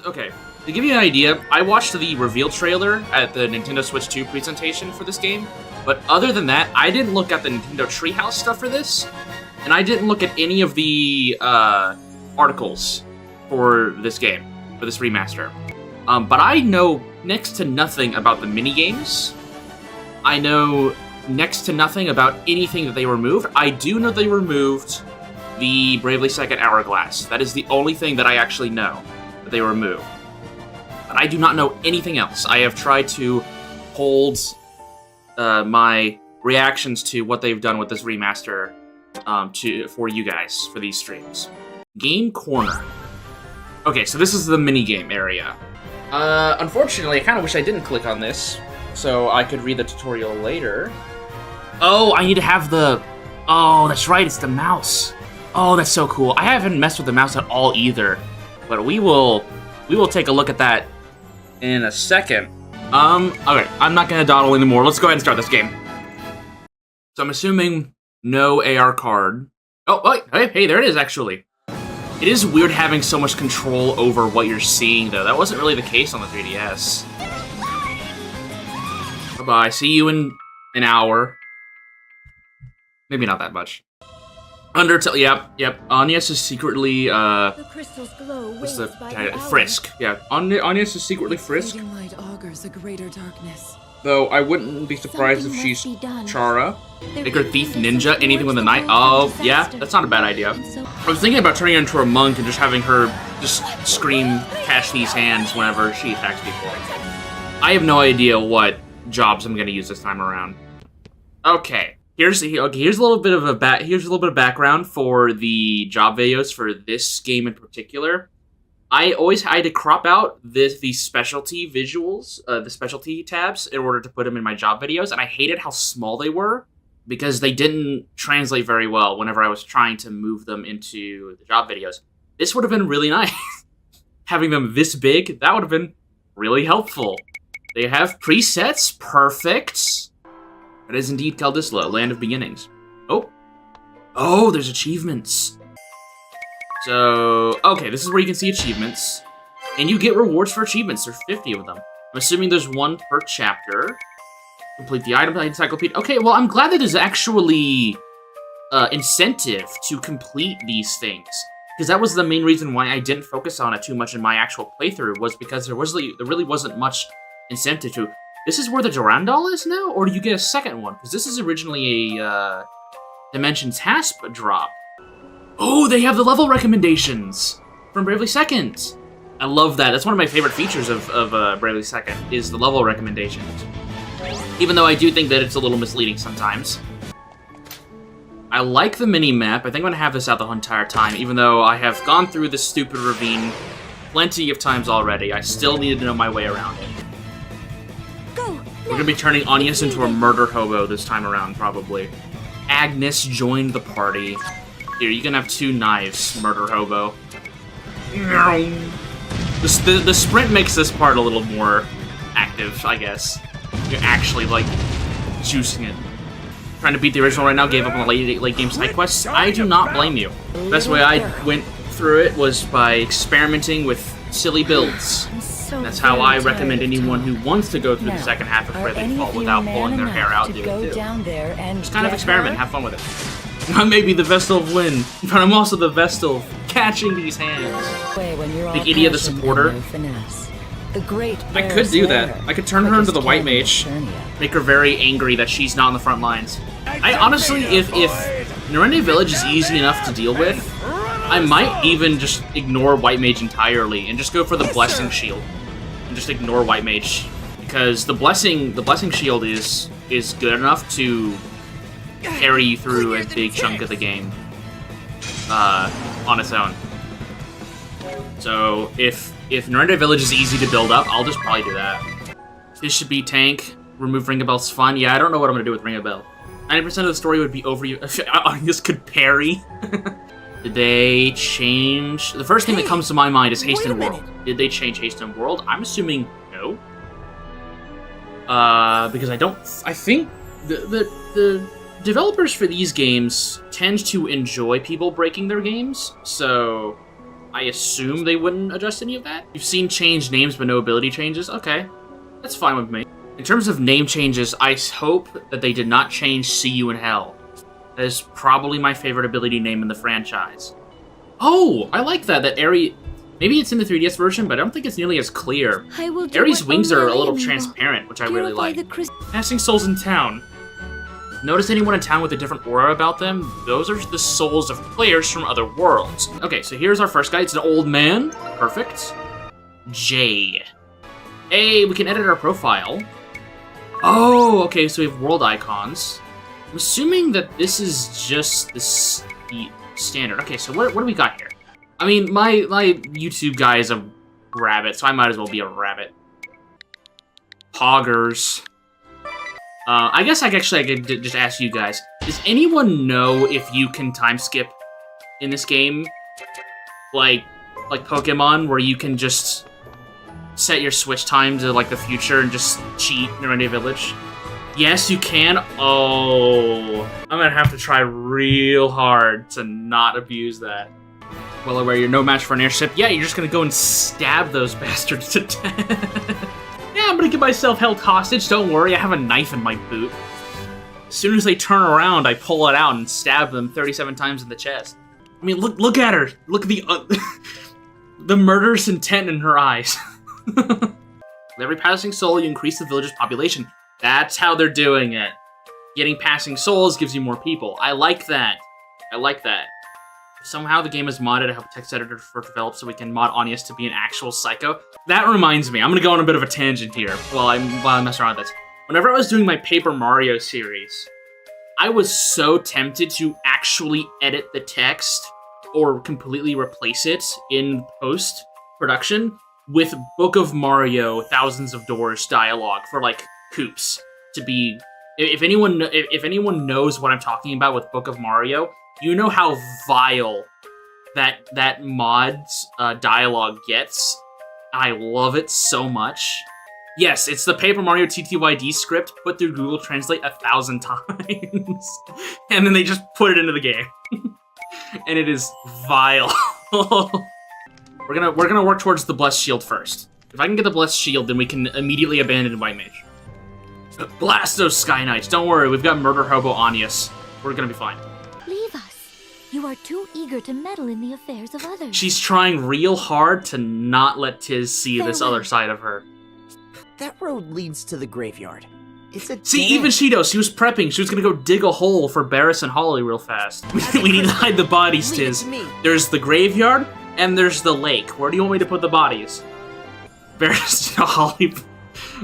Okay, to give you an idea, I watched the reveal trailer at the Nintendo Switch 2 presentation for this game, but other than that, I didn't look at the Nintendo Treehouse stuff for this, and I didn't look at any of the articles for this game, for this remaster. But I know next to nothing about the minigames. I know next to nothing about anything that they removed. I do know they removed the Bravely Second Hourglass. That is the only thing that I actually know that they removed. But I do not know anything else. I have tried to hold my reactions to what they've done with this remaster for you guys, for these streams. Game Corner. Okay, so this is the minigame area. Unfortunately, I kind of wish I didn't click on this, so I could read the tutorial later. Oh, I need to have the... Oh, that's right, it's the mouse. Oh, that's so cool. I haven't messed with the mouse at all either, but we will take a look at that in a second. Okay, I'm not gonna dawdle anymore. Let's go ahead and start this game. So I'm assuming no AR card. Oh, wait, hey, there it is, actually. It is weird having so much control over what you're seeing, though. That wasn't really the case on the 3DS. Bye-bye. See you in an hour. Maybe not that much. Undertale, yep. Agnes is secretly, The crystal's glow what's the waves by the Frisk. Yeah, Agnes is secretly Frisk. Fading light augurs a greater darkness. Though I wouldn't be surprised Something if she's must be done. Chara. There Make her could thief, be ninja, something anything with a towards knife. the Oh, dark yeah, disaster. that's not a bad idea. And so- I was thinking about turning her into a monk and just having her just scream, catch these hands whenever she attacks people. I have no idea what jobs I'm going to use this time around. Okay. Here's a little bit of background for the job videos for this game in particular. I always had to crop out the specialty visuals, the specialty tabs, in order to put them in my job videos, and I hated how small they were because they didn't translate very well whenever I was trying to move them into the job videos. This would have been really nice. Having them this big, that would have been really helpful. They have presets, perfect. It is indeed Kaldisla, Land of Beginnings. Oh, there's achievements. So, okay, this is where you can see achievements. And you get rewards for achievements. There's 50 of them. I'm assuming there's one per chapter. Complete the item encyclopedia. Okay, well, I'm glad that there's actually incentive to complete these things. Because that was the main reason why I didn't focus on it too much in my actual playthrough, was because there really wasn't much incentive to... This is where the Durandal is now? Or do you get a second one? Because this is originally a Dimensions Hasp drop. Oh, they have the level recommendations from Bravely Second. I love that. That's one of my favorite features of Bravely Second, is the level recommendations. Even though I do think that it's a little misleading sometimes. I like the mini-map. I think I'm going to have this out the entire time, even though I have gone through this stupid ravine plenty of times already. I still needed to know my way around it. We're going to be turning Agnes into a murder hobo this time around, probably. Agnes joined the party. Here, you can have 2 knives, murder hobo. The sprint makes this part a little more active, I guess. You're actually, like, juicing it. Trying to beat the original right now, gave up on the late game side quests. I do not blame you. The best way I went through it was by experimenting with silly builds. That's how I recommend anyone who wants to go through the second half of Bravely Fall without pulling their hair out do it too. Just kind of experiment, have fun with it. I may be the Vestal of Wind, but I'm also the Vestal of catching these hands. The idiot, the supporter. I could do that. I could turn her into the White Mage, make her very angry that she's not on the front lines. I honestly, if Norende Village is easy enough to deal with, I might even just ignore White Mage entirely and just go for the Blessing Shield and just ignore White Mage, because the Blessing Shield is good enough to carry you through a big chunk of the game on its own. So if Norende Village is easy to build up, I'll just probably do that. This should be tank. Remove Ring a Bell's fun. Yeah, I don't know what I'm gonna do with Ring a Bell. 90% of the story would be over you. This could parry. Did they change... The first thing that comes to my mind is Hasten World. Did they change Hasten World? I'm assuming no. Because I think the developers for these games tend to enjoy people breaking their games, so I assume they wouldn't adjust any of that. You've seen change names but no ability changes? Okay, that's fine with me. In terms of name changes, I hope that they did not change See You in Hell. That is probably my favorite ability name in the franchise. Oh, I like that Aerie... Maybe it's in the 3DS version, but I don't think it's nearly as clear. Aerie's wings are a little transparent, which I really like. Passing souls in town. Notice anyone in town with a different aura about them? Those are the souls of players from other worlds. Okay, so here's our first guy. It's an old man. Perfect. J. Hey, we can edit our profile. Oh, okay, so we have world icons. I'm assuming that this is just the standard. Okay, so what do we got here? I mean, my YouTube guy is a rabbit, so I might as well be a rabbit. Poggers. I guess I could just ask you guys. Does anyone know if you can time skip in this game? Like Pokemon, where you can just set your switch time to, like, the future and just cheat in Rainy Village? Yes, you can? Oh. I'm gonna have to try real hard to not abuse that. Well, where you're no match for an airship, yeah, you're just gonna go and stab those bastards to death. Yeah, I'm gonna get myself held hostage, don't worry, I have a knife in my boot. As soon as they turn around, I pull it out and stab them 37 times in the chest. I mean, look at her! Look at the the murderous intent in her eyes. With every passing soul, you increase the village's population. That's how they're doing it. Getting passing souls gives you more people. I like that. I like that. Somehow the game is modded. I hope text editor for develop so we can mod Anius to be an actual psycho. That reminds me, I'm gonna go on a bit of a tangent here while I'm messing around with this. Whenever I was doing my Paper Mario series, I was so tempted to actually edit the text or completely replace it in post-production with Book of Mario Thousands of Doors dialogue for, like, Koops to be... If anyone knows what I'm talking about with Book of Mario, you know how vile that mod's dialogue gets. I love it so much. Yes, it's the Paper Mario TTYD script put through Google Translate 1,000 times. And then they just put it into the game. And it is vile. We're gonna work towards the Blessed Shield first. If I can get the Blessed Shield, then we can immediately abandon White Mage. Blast those Sky Knights. Don't worry, we've got Murder Hobo Anius. We're gonna be fine. Leave us. You are too eager to meddle in the affairs of others. She's trying real hard to not let Tiz see this other side of her. That road leads to the graveyard. It's a See, even she knows. She was prepping. She was gonna go dig a hole for Barris and Holly real fast. We need to hide the bodies, Tiz. There's the graveyard, and there's the lake. Where do you want me to put the bodies? Barris and Holly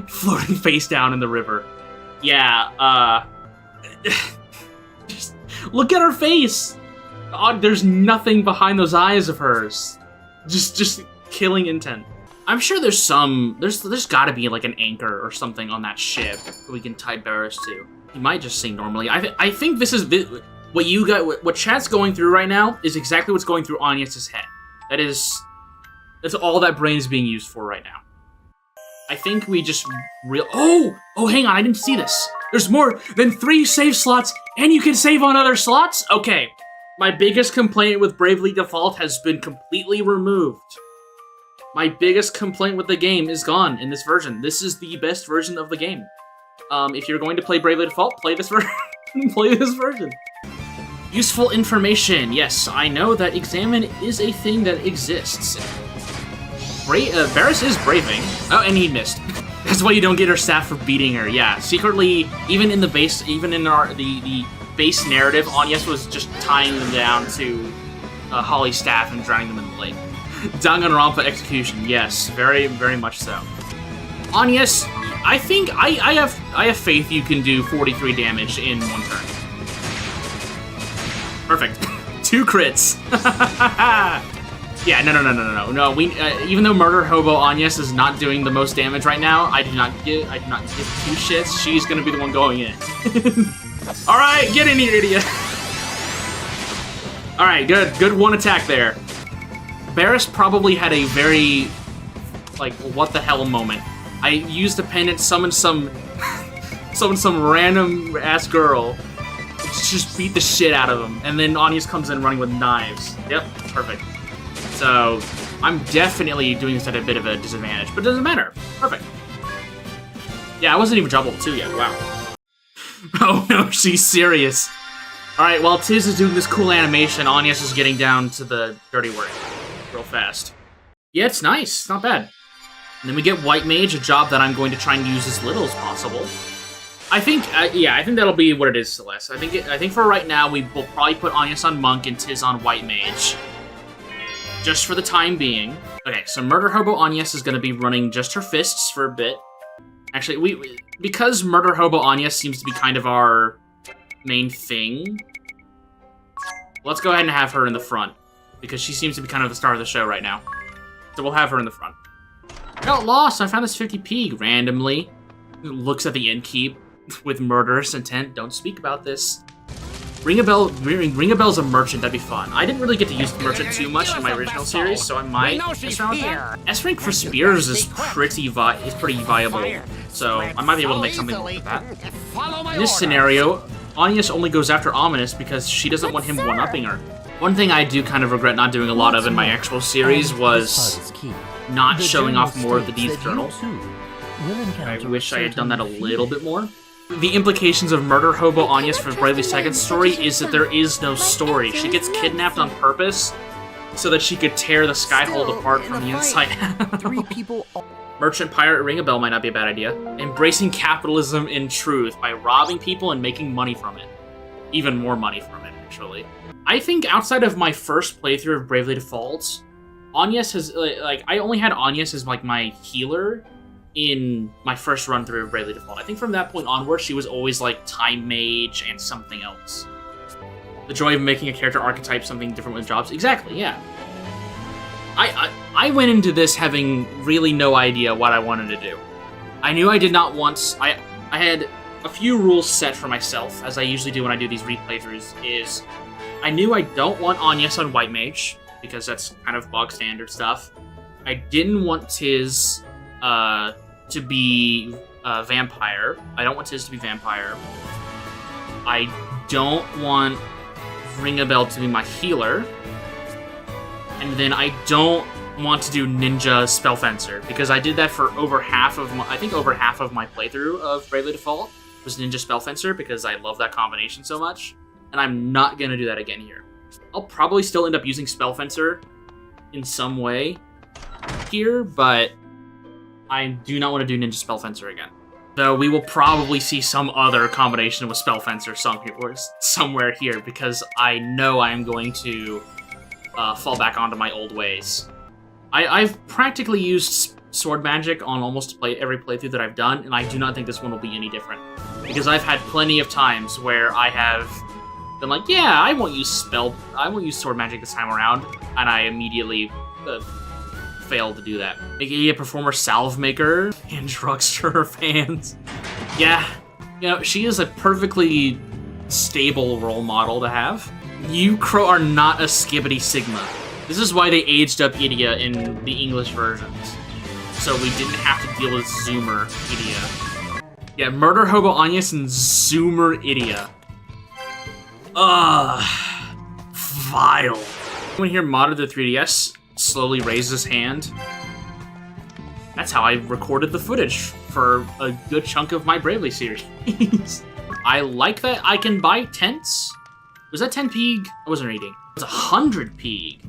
floating face down in the river. Yeah, just look at her face! God, there's nothing behind those eyes of hers. Just killing intent. I'm sure there's gotta be like an anchor or something on that ship that we can tie Barris to. He might just sing normally. I think this is what chat's going through right now is exactly what's going through Anius' head. That's all that brain is being used for right now. I think we just Oh, hang on, I didn't see this. There's more than 3 save slots, and you can save on other slots? Okay. My biggest complaint with Bravely Default has been completely removed. My biggest complaint with the game is gone in this version. This is the best version of the game. If you're going to play Bravely Default, play this version. Play this version. Useful information. Yes, I know that Examine is a thing that exists. Barris is braving. Oh, and he missed. That's why you don't get her staff for beating her. Yeah, secretly, even in the base base narrative, Anius was just tying them down to Holly's staff and drowning them in the lake. Danganronpa execution, yes, very, very much so. Anius, I think I have faith you can do 43 damage in one turn. Perfect. 2 crits. Yeah, no. We even though Murder Hobo Anius is not doing the most damage right now, I do not give 2 shits. She's gonna be the one going in. All right, get in here, idiot. All right, good 1 attack there. Barris probably had a very, like, what the hell moment. I used a pendant, summoned some random ass girl, just beat the shit out of him, and then Anius comes in running with knives. Yep, perfect. So I'm definitely doing this at a bit of a disadvantage, but it doesn't matter. Perfect. Yeah, I wasn't even double 2 yet. Wow. Oh no, she's serious. Alright, while Tiz is doing this cool animation, Agnes is getting down to the dirty work real fast. Yeah, it's nice. It's not bad. And then we get White Mage, a job that I'm going to try and use as little as possible. I think, yeah, I think that'll be what it is, Celeste. I think for right now, we will probably put Agnes on Monk and Tiz on White Mage. Just for the time being. Okay, so Murder Hobo Agnes is going to be running just her fists for a bit. Actually, because Murder Hobo Agnes seems to be kind of our main thing, let's go ahead and have her in the front, because she seems to be kind of the star of the show right now. So we'll have her in the front. I got lost. I found this 50p randomly. Looks at the innkeep with murderous intent. Don't speak about this. Ring a Bell's a merchant. That'd be fun. I didn't really get to use the merchant too much in my original series, so I might mess around with that. S-rank for spears is pretty viable, so I might be able to make something work with that. In this scenario, Agnes only goes after Ominous because she doesn't want him one-upping her. One thing I do kind of regret not doing a lot of in my actual series was not showing off more of the Deeds Journal. I wish I had done that a little bit more. The implications of Murder Hobo Agnes for Bravely Second's story is that there is no story. She gets kidnapped on purpose so that she could tear the Skyhold apart from the inside out. Merchant Pirate Ring a Bell might not be a bad idea. Embracing capitalism in truth by robbing people and making money from it. Even more money from it, actually. I think outside of my first playthrough of Bravely Default, Agnes has, I only had Agnes as, my healer in my first run through of Bravely Default. I think from that point onward, she was always, Time Mage and something else. The joy of making a character archetype something different with jobs. Exactly, yeah. I went into this having really no idea what I wanted to do. I knew I did not want... I had a few rules set for myself, as I usually do when I do these replaythroughs, is I knew I don't want Agnes on White Mage, because that's kind of bog standard stuff. I didn't want Tiz to be Vampire. I don't want Tiz to be Vampire. I don't want Ring a Bell to be my healer. And then I don't want to do Ninja Spellfencer, because I did that for over half of my, over half of my playthrough of Bravely Default was Ninja Spellfencer, because I love that combination so much. And I'm not going to do that again here. I'll probably still end up using Spellfencer in some way here, but I do not want to do Ninja Spellfencer again. Though we will probably see some other combination with Spellfencer somewhere here, because I know I'm going to fall back onto my old ways. I've practically used sword magic on almost every playthrough that I've done, and I do not think this one will be any different. Because I've had plenty of times where I have been like, yeah, I won't use sword magic this time around, and I immediately failed to do that. AKA a performer salve maker and drugstore fans. Yeah, she is a perfectly stable role model to have. You Crow are not a Skibbity Sigma. This is why they aged up Idia in the English versions. So we didn't have to deal with Zoomer Idia. Yeah, Murder Hobo Agnes and Zoomer Idia. Vile. Anyone here modded the 3DS slowly raised his hand? That's how I recorded the footage for a good chunk of my Bravely series. I like that I can buy tents. Was that 10 Peeg? I wasn't reading. It was 100 Peeg.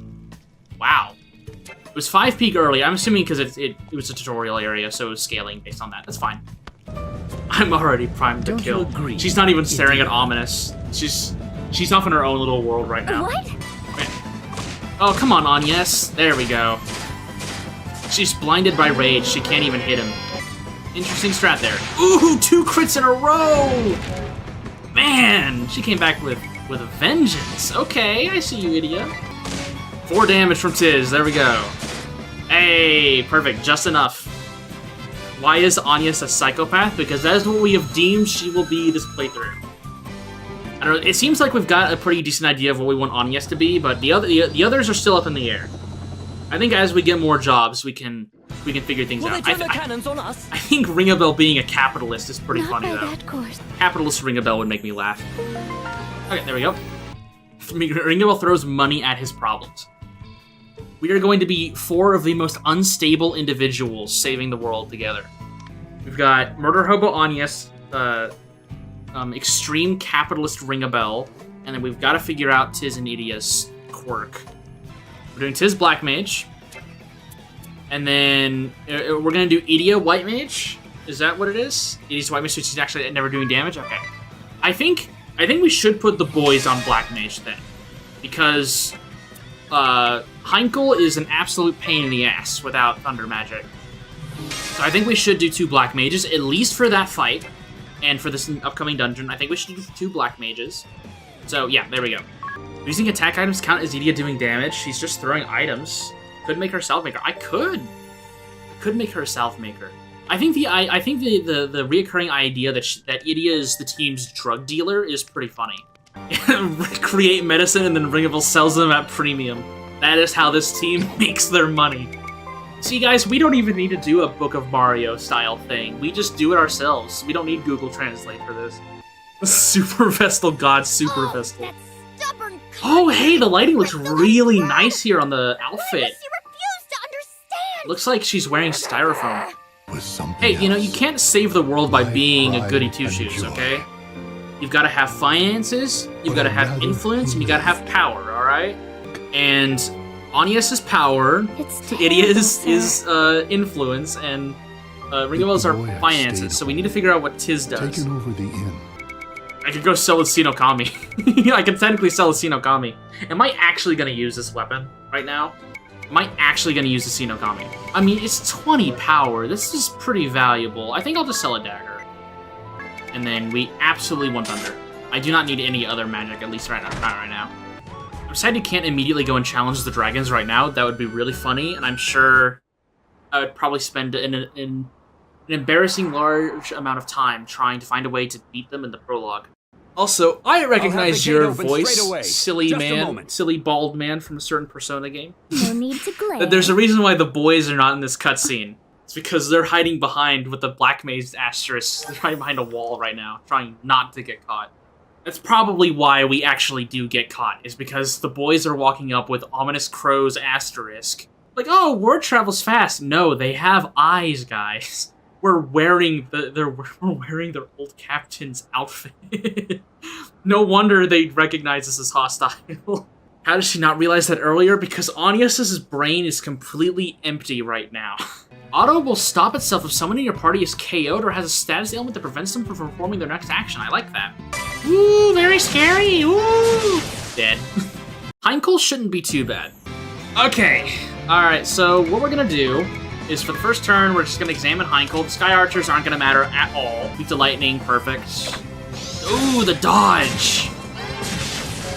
Wow. It was 5 Peeg early. I'm assuming because it was a tutorial area, so it was scaling based on that. That's fine. I'm already primed to kill. She's not even staring at Ominous. She's off in her own little world right now. What? Okay. Oh, come on, Agnes. There we go. She's blinded by rage. She can't even hit him. Interesting strat there. Ooh, 2 crits in a row! Man, she came back with a vengeance. Okay, I see you, idiot. 4 damage from Tiz. There we go. Hey, perfect. Just enough. Why is Agnes a psychopath? Because that is what we have deemed she will be this playthrough. I don't know. It seems like we've got a pretty decent idea of what we want Agnes to be, but the others are still up in the air. I think as we get more jobs, we can figure things out. I think Ring a Bell being a capitalist is pretty funny, though. Capitalist Ring a Bell would make me laugh. Okay, there we go. Ring a Bell throws money at his problems. We are going to be 4 of the most unstable individuals saving the world together. We've got Murder Hobo Agnes, Extreme Capitalist Ring-a-Bell, and then we've got to figure out Tiz and Idia's quirk. We're doing Tiz Black Mage, and then we're going to do Idia White Mage. Is that what it is? Idia's White Mage, so she's actually never doing damage? Okay. I think we should put the boys on Black Mage then, because Heinkel is an absolute pain in the ass without Thunder Magic. So I think we should do 2 Black Mages, at least for that fight, and for this upcoming dungeon. I think we should do 2 Black Mages. So yeah, there we go. Using attack items count as Idia doing damage. She's just throwing items. Could make her a Salve Maker. I could make her a Salve Maker. I think the reoccurring idea that Idia is the team's drug dealer is pretty funny. Create medicine and then Ringable sells them at premium. That is how this team makes their money. See guys, we don't even need to do a Book of Mario style thing. We just do it ourselves. We don't need Google Translate for this. Super Vestal God, Super Vestal. Oh hey, the lighting looks really nice here on the outfit. Looks like she's wearing styrofoam. Hey, you know, you can't save the world by being a goody two-shoes, okay? You've got to have finances, you've got to have influence, and you got to have power, alright? And Agnes is power, Idia is influence, and Ringabel's are finances, so we need to figure out what Tiz does. Over the inn. I could go sell Lucino Kami. I could technically sell Lucino Kami. Am I actually going to use this weapon right now? Am I actually going to use the Sino Kami? I mean, it's 20 power. This is pretty valuable. I think I'll just sell a dagger. And then we absolutely want Thunder. I do not need any other magic, at least not right now. I'm sad you can't immediately go and challenge the dragons right now. That would be really funny, and I'm sure I would probably spend an embarrassing large amount of time trying to find a way to beat them in the prologue. Also, I recognize your voice, silly man, silly bald man from a certain Persona game. No need to glare. There's a reason why the boys are not in this cutscene. It's because they're hiding behind with the Black Mage asterisk. They're hiding behind a wall right now, trying not to get caught. That's probably why we actually do get caught, is because the boys are walking up with Ominous Crow's asterisk. Like, oh, word travels fast. No, they have eyes, guys. We're wearing their old captain's outfit. No wonder they recognize us as hostile. How did she not realize that earlier? Because Agnes's brain is completely empty right now. Auto will stop itself if someone in your party is KO'd or has a status ailment that prevents them from performing their next action. I like that. Ooh, very scary. Ooh. Dead. Heinkel shouldn't be too bad. Okay. Alright, so what we're gonna do is for the first turn, we're just going to examine Heinkel. The Sky Archers aren't going to matter at all. Beat the Lightning, perfect. Ooh, the dodge!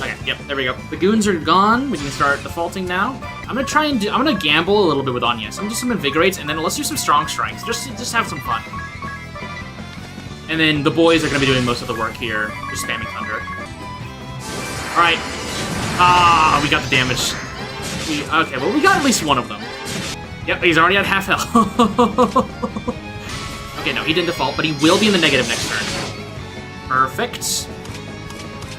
Okay, yep, there we go. The goons are gone. We can start defaulting now. I'm going to gamble a little bit with Agnes. I'm going to do some Invigorates, and then let's do some Strong Strikes. Just have some fun. And then the boys are going to be doing most of the work here. Just spamming Thunder. Alright. Ah, we got the damage. Okay, well, we got at least one of them. Yep, he's already at half health. Okay, no, he didn't default, but he will be in the negative next turn. Perfect.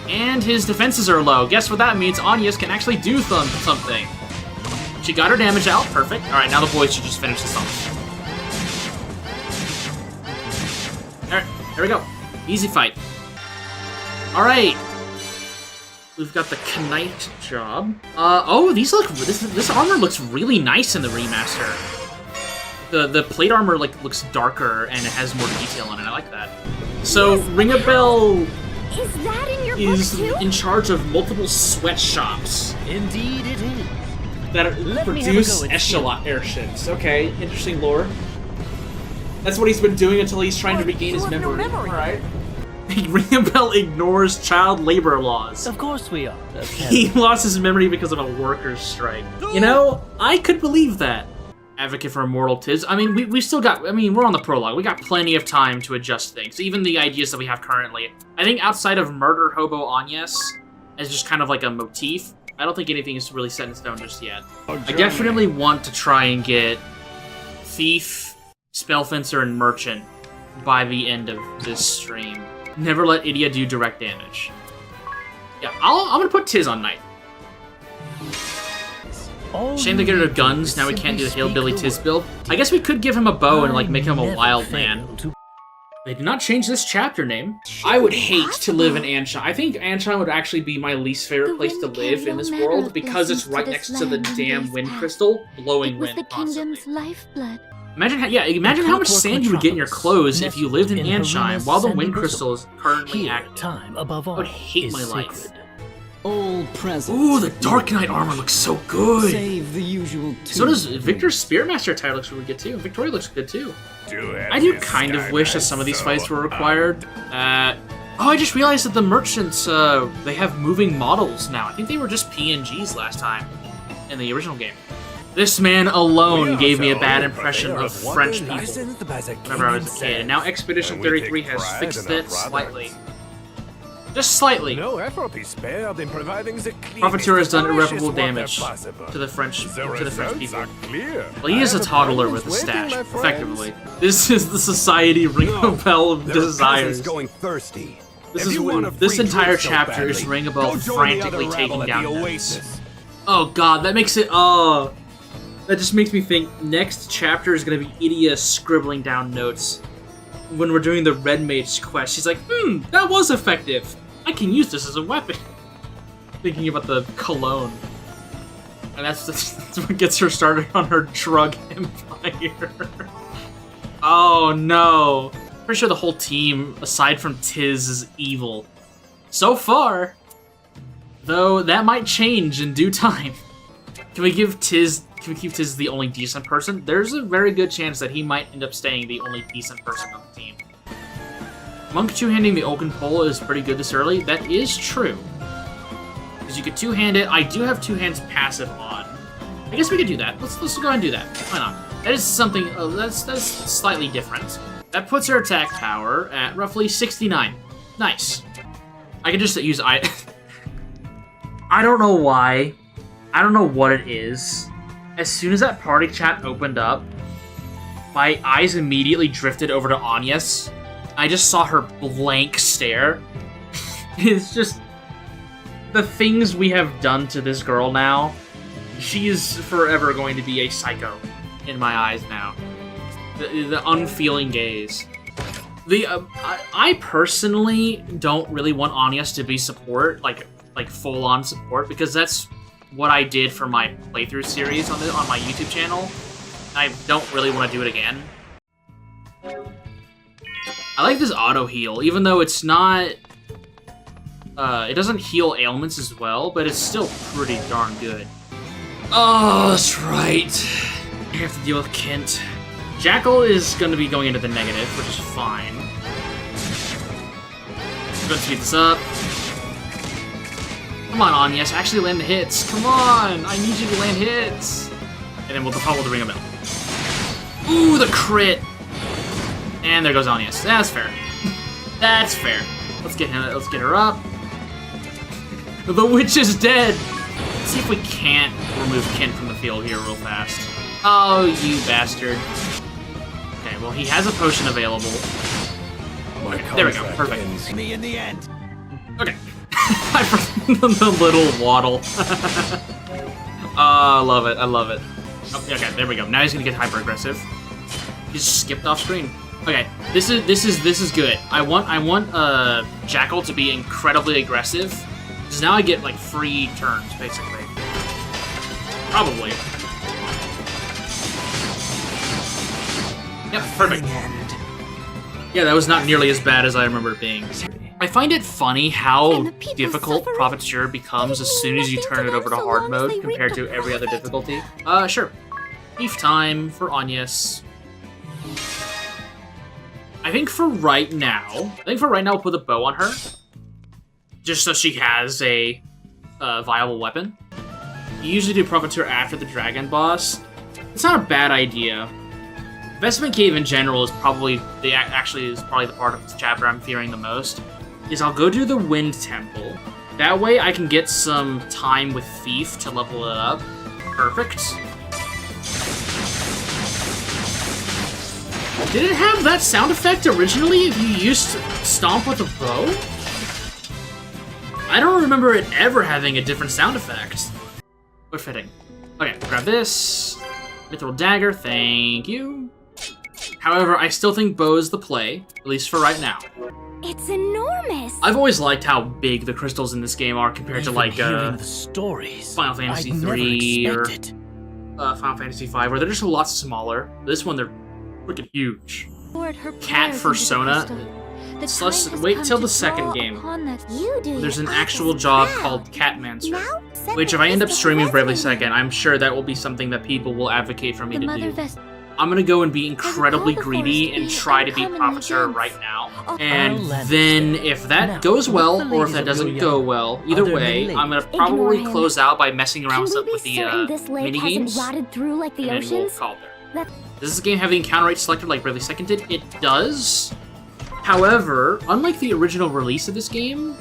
And his defenses are low. Guess what that means? Agnes can actually do something. She got her damage out. Perfect. Alright, now the boys should just finish this off. Alright, there we go. Easy fight. Alright. We've got the Knight job. Oh, this armor looks really nice in the remaster. The plate armor looks darker and it has more detail on it. I like that. So Ring-a-Bell is in charge of multiple sweatshops. Indeed it is. That produce echelon airships. Okay, interesting lore. That's what he's been doing until he's trying to regain his memory. Alright. Ring-a-Bell ignores child labor laws. Of course we are. He lost his memory because of a workers' strike. You know, I could believe that. Advocate for Immortal Tiz. I mean, we still got, we're on the prologue. We got plenty of time to adjust things. Even the ideas that we have currently. I think outside of Murder Hobo Agnes, as just kind of like a motif, I don't think anything is really set in stone just yet. I definitely want to try and get Thief, Spellfencer, and Merchant by the end of this stream. Never let Idia do direct damage. Yeah, I'm gonna put Tiz on Knight. Shame they get rid of guns, now we can't do the Hillbilly Tiz build. I guess we could give him a bow and, like, make him a wild man. They did not change this chapter name. I would hate to live in Anshan. I think Anshan would actually be my least favorite place to live in this world because it's right next to the damn wind crystal, blowing wind constantly. Lifeblood. Imagine how much sand you would get in your clothes if you lived in Anshan while the wind crystal is currently active. I would hate my life. All presents. Ooh, the Dark Knight armor looks so good. Save the usual So does Victor's Spearmaster attire looks really good too. Victoria looks good too. I do kind of wish that some of these fights were required. Oh, I just realized that the merchants, they have moving models now. I think they were just PNGs last time in the original game. This man alone gave me a bad impression of French people whenever I was a kid. And now Expedition 33 has fixed it slightly. Just slightly. No effort is spared in providing the Profiteer has done irreparable damage to the French people. Well, he is a toddler with a stash, effectively. This is the society ring a bell of desires. This entire chapter is ring a bell frantically taking down notes. Oh god, that makes it that just makes me think next chapter is gonna be Idia scribbling down notes. When we're doing the Red Mage quest, she's like, that was effective. I can use this as a weapon. Thinking about the cologne. And that's what gets her started on her drug empire. Oh no. Pretty sure the whole team, aside from Tiz, is evil. So far. Though that might change in due time. Can we keep Tiz the only decent person? There's a very good chance that he might end up staying the only decent person on the team. Monk two-handing the oaken pole is pretty good this early. That is true. Because you could two-hand it. I do have two hands passive on. I guess we could do that. Let's go ahead and do that. Why not? That is something that's slightly different. That puts her attack power at roughly 69. Nice. I can just use I don't know why. I don't know what it is. As soon as that party chat opened up, my eyes immediately drifted over to Anya's. I just saw her blank stare. It's just the things we have done to this girl now. She is forever going to be a psycho in my eyes now. The unfeeling gaze. I personally don't really want Anya's to be support, like full-on support, because that's what I did for my playthrough series on my YouTube channel. I don't really want to do it again. I like this auto heal, even though it's not. It doesn't heal ailments as well, but it's still pretty darn good. Oh, that's right. I have to deal with Kent. Jackal is going to be going into the negative, which is fine. Let's speed this up. Come on, Anya, actually land the hits. Come on, I need you to land hits. And then we'll follow the ring of bell. Ooh, the crit. And there goes Anya. That's fair. That's fair. Let's get her up. The witch is dead. Let's see if we can't remove Kent from the field here real fast. Oh, you bastard. Okay, well, he has a potion available. Okay, there we go. Perfect. Me in the end. Okay. The little waddle. I love it. I love it. Oh, okay, there we go. Now he's gonna get hyper aggressive. He just skipped off screen. Okay, this is good. I want Jackal to be incredibly aggressive, because now I get like free turns basically. Probably. Yep, perfect. Yeah, that was not nearly as bad as I remember it being. I find it funny how difficult Profiteer becomes as soon as you turn it over to hard mode compared to every other difficulty. Sure. Beef time for Anyas. I think for right now, we'll put a bow on her. Just so she has a viable weapon. You usually do Profiteer after the dragon boss. It's not a bad idea. Vestment Cave in general is probably the part of this chapter I'm fearing the most. Is I'll go do the Wind Temple. That way I can get some time with Thief to level it up. Perfect. Did it have that sound effect originally if you used Stomp with a bow? I don't remember it ever having a different sound effect. But fitting. Okay, grab this. Mithril Dagger, thank you. However, I still think bow's the play, at least for right now. It's enormous. I've always liked how big the crystals in this game are compared to like Hearing the stories, Final Fantasy I'd never 3 or expected. Final Fantasy 5, where they're just a lot smaller. This one, they're freaking huge. Cat Persona. Wait till the second game. There's an actual job called Catmancer, which if I end up streaming Bravely Second, I'm sure that will be something that people will advocate for me to do. I'm gonna go and be incredibly greedy and try to beat Professor right now. And then if that goes well, or if that doesn't go well, either way, I'm gonna probably close out by messing around with the mini-games, and then we'll call it there. Does this game have the encounter rate selected like Bravely Second did? It does. However, unlike the original release of this game,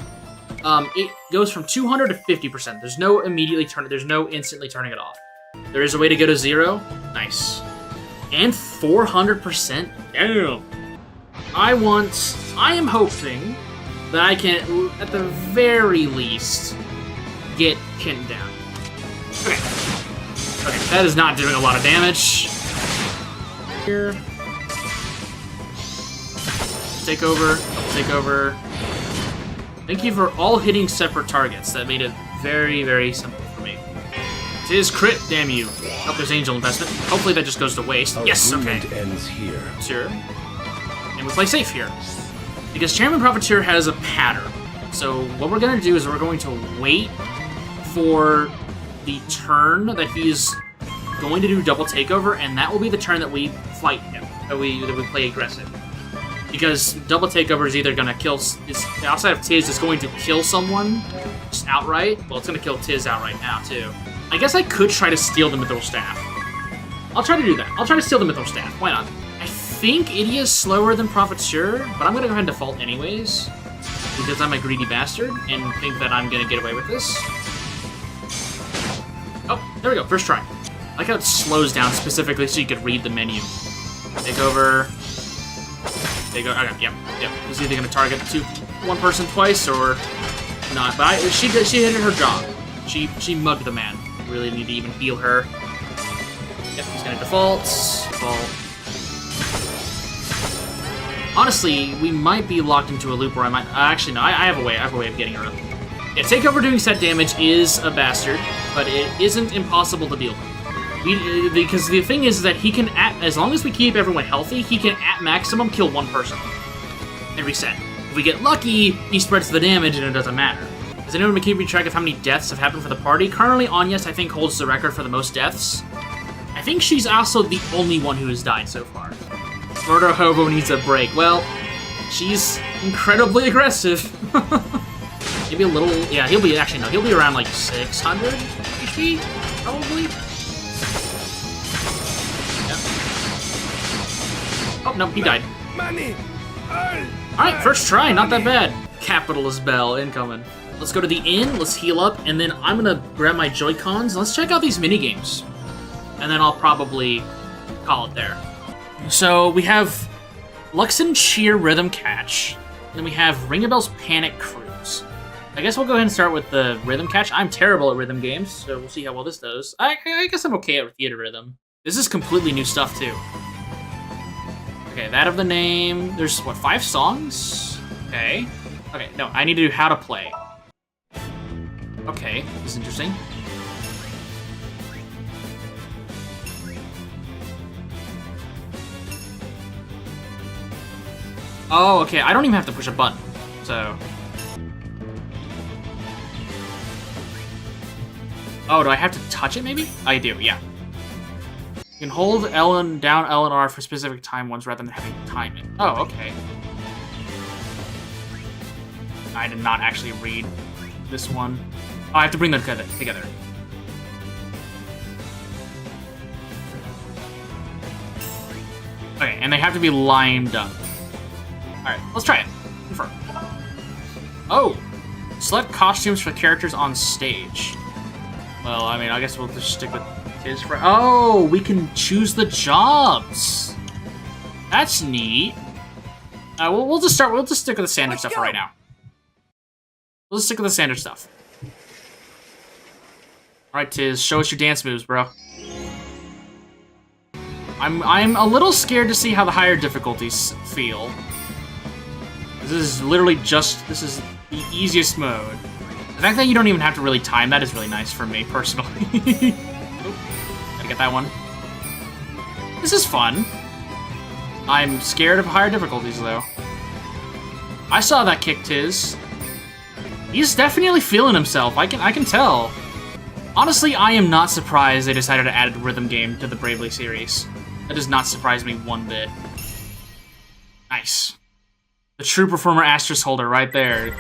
it goes from 200 to 50%. There's no instantly turning it off. There is a way to go to 0. Nice. And 400%? Damn. I am hoping that I can, at the very least, get pinned down. Okay. Okay, that is not doing a lot of damage. Here. Take over, take over. Thank you for all hitting separate targets. That made it very, very simple for me. It is crit, damn you. Oh, there's angel investment. Hopefully that just goes to waste. Yes, okay. Ends here. Sure. And we play safe here. Because Chairman Profiteer has a pattern. So what we're going to do is we're going to wait for the turn that he's going to do double takeover, and that will be the turn that we fight him, that we play aggressive. Because double takeover is either going to kill, outside of Tiz, it's going to kill someone just outright. Well, it's going to kill Tiz outright now, too. I guess I could try to steal the Mithril Staff. I'll try to do that. I'll try to steal the Mithril Staff. Why not? I think Idia is slower than Profiteer, but I'm going to go ahead and default anyways. Because I'm a greedy bastard, and think that I'm going to get away with this. Oh, there we go. First try. I like how it slows down specifically so you could read the menu. Take over. Take over. Okay, yep. It's either going to target one person twice or not. But she did her job. She mugged the man. Really need to even heal her. Yep, he's gonna default. Honestly, we might be locked into a loop where I might. Actually, no. I have a way. Of getting her. Yeah, takeover doing set damage is a bastard, but it isn't impossible to deal with. Because the thing is that he can, as long as we keep everyone healthy, he can at maximum kill one person and reset. If we get lucky, he spreads the damage and it doesn't matter. Is anyone been keeping track of how many deaths have happened for the party? Currently, Anyas, I think, holds the record for the most deaths. I think she's also the only one who has died so far. Murder Hobo needs a break. Well, she's incredibly aggressive. Maybe a little... Yeah, he'll be around like 600 HP, probably. Yep. Oh, no, he died. Alright, first try, not that bad. Capitalist Bell incoming. Let's go to the inn, let's heal up, and then I'm gonna grab my Joy-Cons, and let's check out these mini-games. And then I'll probably call it there. So we have Luxendarc Rhythm Catch, and then we have Ring a Bell's Panic Cruise. I guess we'll go ahead and start with the Rhythm Catch. I'm terrible at rhythm games, so we'll see how well this does. I guess I'm okay at Theater Rhythm. This is completely new stuff, too. Okay, that of the name. There's, what, 5 songs? Okay. Okay, no, I need to do how to play. Okay, this is interesting. Oh, okay, I don't even have to push a button, so... Oh, do I have to touch it, maybe? I do, yeah. You can hold down L and R for specific time ones rather than having to time it. Oh, okay. I did not actually read this one. Oh, I have to bring them together. Okay, and they have to be lined up. Alright, let's try it. Confirm. Oh! Select costumes for characters on stage. Well, I mean, I guess we'll just stick with his for. Oh, we can choose the jobs. That's neat. We'll just stick with the standard stuff for right now. We'll just stick with the standard stuff. Alright, Tiz, show us your dance moves, bro. I'm a little scared to see how the higher difficulties feel. This is literally this is the easiest mode. The fact that you don't even have to really time that is really nice for me, personally. Oh, gotta get that one. This is fun. I'm scared of higher difficulties, though. I saw that kick, Tiz. He's definitely feeling himself. I can tell. Honestly, I am not surprised they decided to add a rhythm game to the Bravely series. That does not surprise me one bit. Nice. The true performer asterisk holder right there.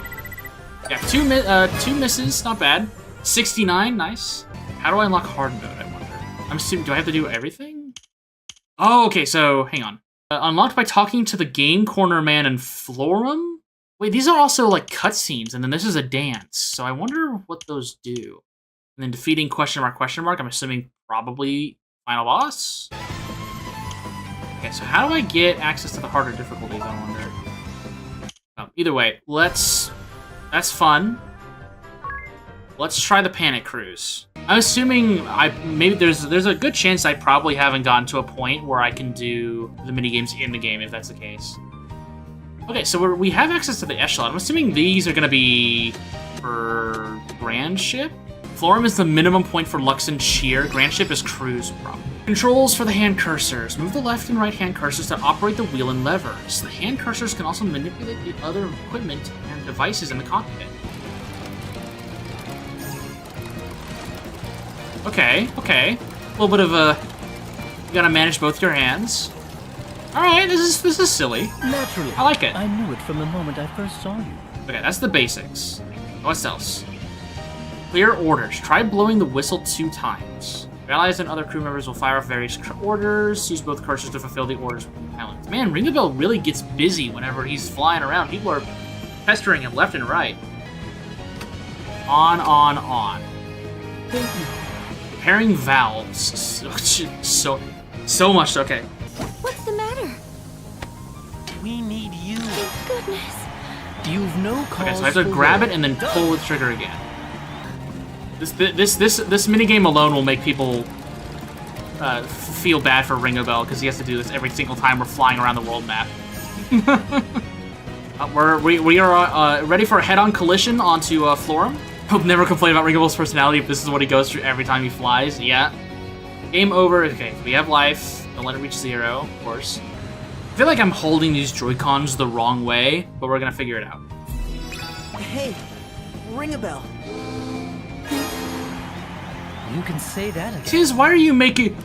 Yeah, two misses, not bad. 69, nice. How do I unlock hard mode, I wonder? I'm assuming, do I have to do everything? Oh, okay, so, hang on. Unlocked by talking to the Game Corner Man and Florum? Wait, these are also, like, cutscenes, and then this is a dance. So I wonder what those do. And then defeating question mark, I'm assuming probably final boss? Okay, so how do I get access to the harder difficulties, I wonder? Oh, either way, that's fun. Let's try the Panic Cruise. I'm assuming maybe there's a good chance I probably haven't gotten to a point where I can do the minigames in the game, if that's the case. Okay, so we have access to the Echelon. I'm assuming these are gonna be for Grand Ship? Florum is the minimum point for Lux and Cheer. Grand Ship is Cruise, probably. Controls for the hand cursors. Move the left and right hand cursors to operate the wheel and levers. The hand cursors can also manipulate the other equipment and devices in the cockpit. Okay. A little bit of a... You gotta manage both your hands. Alright, this is silly. Naturally. I like it. I knew it from the moment I first saw you. Okay, that's the basics. What else? Clear orders. Try blowing the whistle 2 times. Your allies and other crew members will fire off various orders. Use both cursors to fulfill the orders with talent. Man, Ringabell really gets busy whenever he's flying around. People are pestering him left and right. On. Repairing valves. So much. Okay. What's the matter? We need you. Thank goodness. You've no cause. Okay, so I have to grab it and then pull the trigger again. This minigame alone will make people feel bad for Ringabell because he has to do this every single time we're flying around the world map. We are ready for a head-on collision onto Florum. Hope never complain about Ringabell's personality if this is what he goes through every time he flies. Yeah. Game over. Okay, we have life. Don't let it reach 0, of course. I feel like I'm holding these Joy-Cons the wrong way, but we're gonna figure it out. Hey, Ringabell. You can say that again. Tiz, why are you making...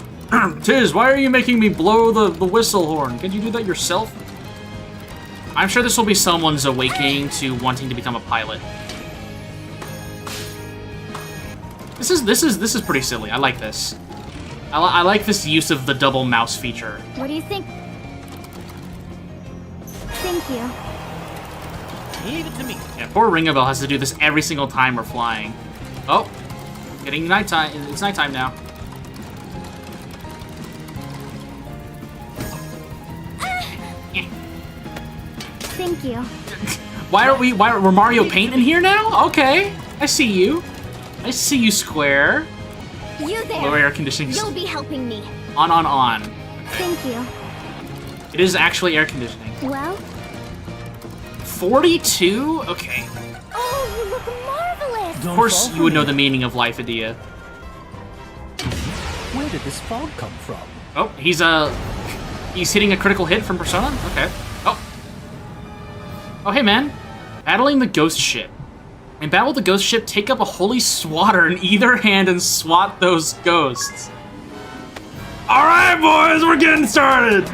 Tiz, why are you making me blow the whistle horn? Can you do that yourself? I'm sure this will be someone's awakening to wanting to become a pilot. This is pretty silly. I like this. I like this use of the double mouse feature. What do you think? Thank you. Leave it to me. Yeah, poor Ringabell has to do this every single time we're flying. Oh, getting nighttime. It's nighttime now. Thank you. Why are Mario Paint in here now? Okay, I see you. I see you, Square. You there. Lower air conditioning. You'll be helping me. On. Thank you. It is actually air conditioning. Well? 42? Okay. Oh, you look marvelous. Of course you would know the meaning of life, Adia. Where did this fog come from? Oh, he's hitting a critical hit from Persona? Okay. Oh, hey, man. Battling the ghost ship. In battle with the ghost ship, take up a holy swatter in either hand and swat those ghosts. Alright, boys, we're getting started!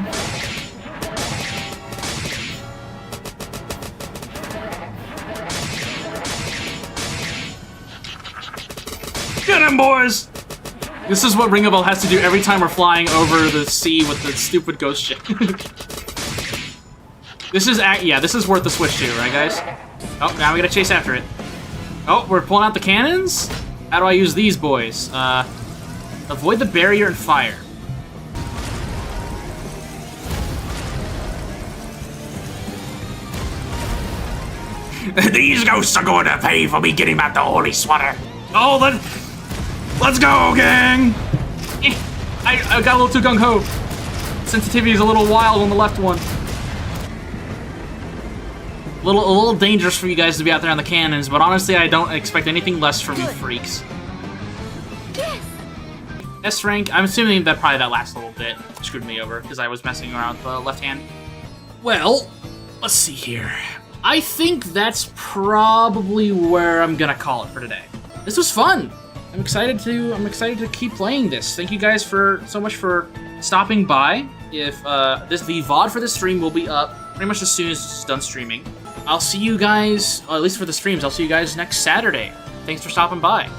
Get him, boys! This is what Ringabell has to do every time we're flying over the sea with the stupid ghost ship. This is worth the switch to, right, guys? Oh, now we gotta chase after it. Oh, we're pulling out the cannons? How do I use these boys? Avoid the barrier and fire. These ghosts are going to pay for me getting back the holy swatter. Oh, Let's go, gang! I got a little too gung-ho. Sensitivity is a little wild on the left one. A little dangerous for you guys to be out there on the cannons, but honestly, I don't expect anything less from you freaks. Yes! S rank, I'm assuming that probably that last little bit screwed me over because I was messing around with the left hand. Well, let's see here. I think that's probably where I'm gonna call it for today. This was fun. I'm excited to keep playing this. Thank you guys so much for stopping by. If the VOD for the stream will be up pretty much as soon as it's done streaming. I'll see you guys, at least for the streams, I'll see you guys next Saturday. Thanks for stopping by.